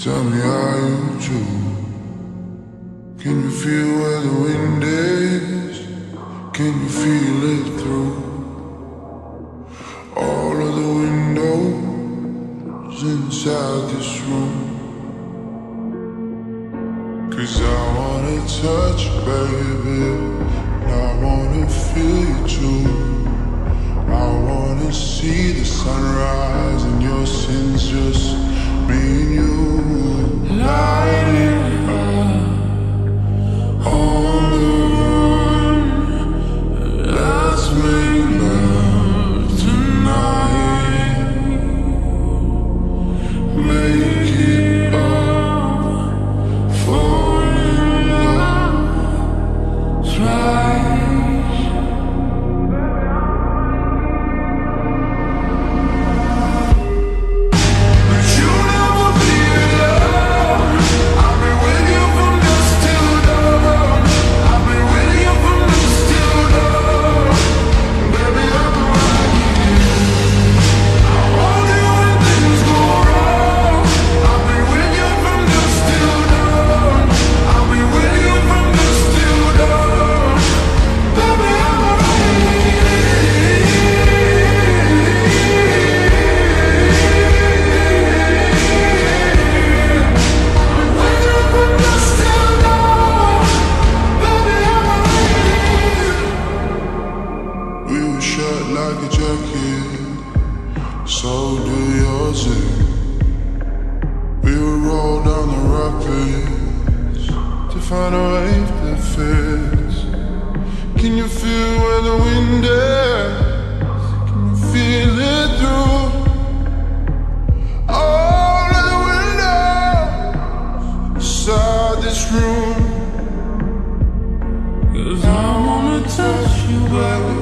Tell me how you do. Can you feel where the wind is? Can you feel it through all of the windows inside this room? 'Cause I wanna touch you, baby, and I wanna feel you too. I wanna see the sunrise and your sins, just me and you. Lighting up on the run, let's make love tonight. Make it up, fall in love twice. Like a jacket, so do yours. We would roll down the rapids to find a wave that fits. Can you feel where the wind is? Can you feel it through all of the windows inside this room? 'Cause I wanna touch you, baby.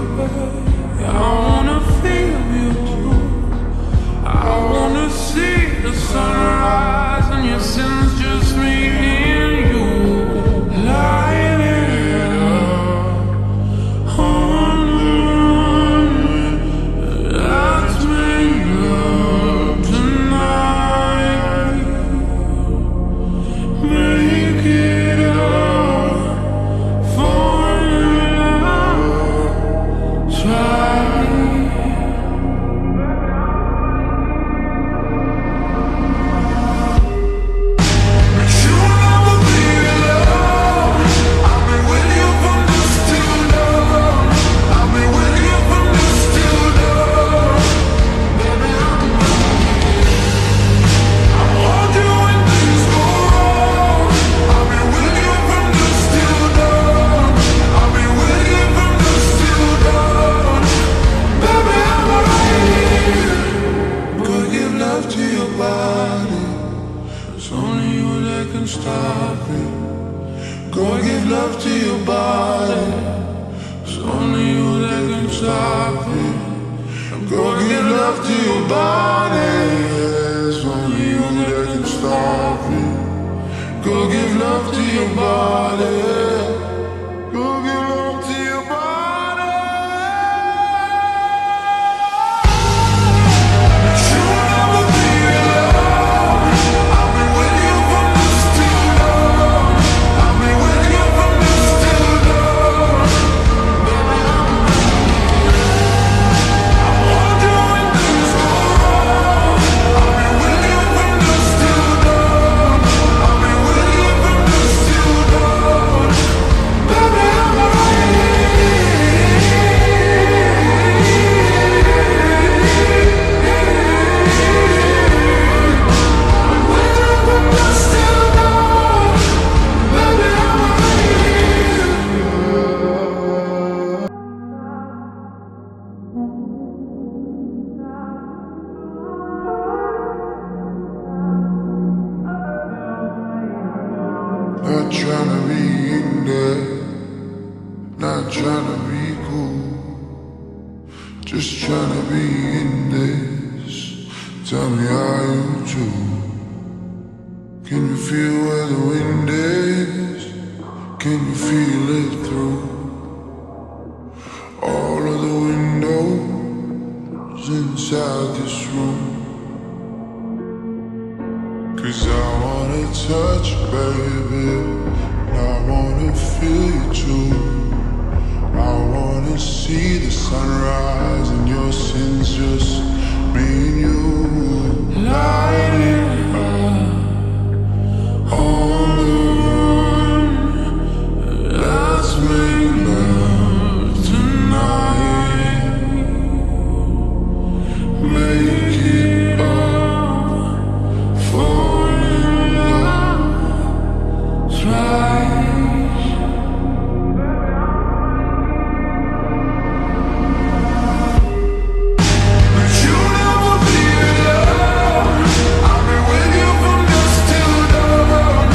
I wanna feel you too. I wanna see the sunrise and your sins, just me and you. Lighting up on the run, let's make love tonight. Make it up, fall in love, try. Stop it. Go give love to your body. It's only you that can stop it. Go give love to your body. It's only you that can stop it. Go give love to your body. Go give love to your body. Not tryna be in there, not tryna be cool, just tryna be in this. Tell me how you do. Can you feel where the wind is? Can you feel it through all of the windows inside this room? 'Cause I wanna touch you, baby, and I wanna feel you too. I wanna see the sunrise and your sins, just me and you. Light it up on the run. Let's make love tonight. Make it up, fall in love twice. But you never be alone. I've been with you from dusk till dawn.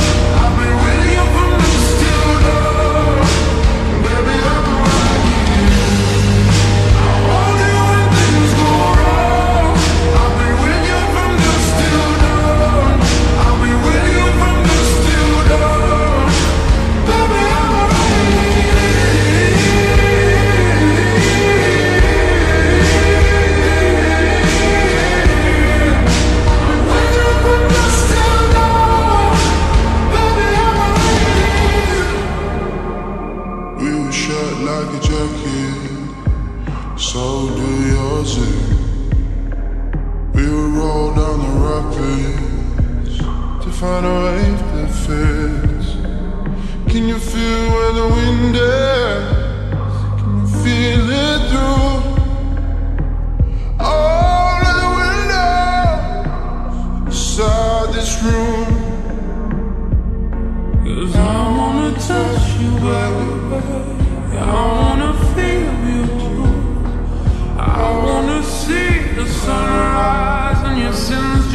I've been with you from dusk till dawn. Baby, I'm right here. I want you when things go wrong. I've been with you from dusk till dawn. I've been with you from dusk till dawn. Baby, I'm right here. With you from dusk till dawn. Baby, I'm right here. We were shut like a jacket, so do yours. We would roll down the rapids to find a wave that fits. Can you feel where the wind is? Can you feel it through all of the windows inside this room? 'Cause I wanna touch you, baby. I wanna feel you too. I wanna see the sunrise and your sins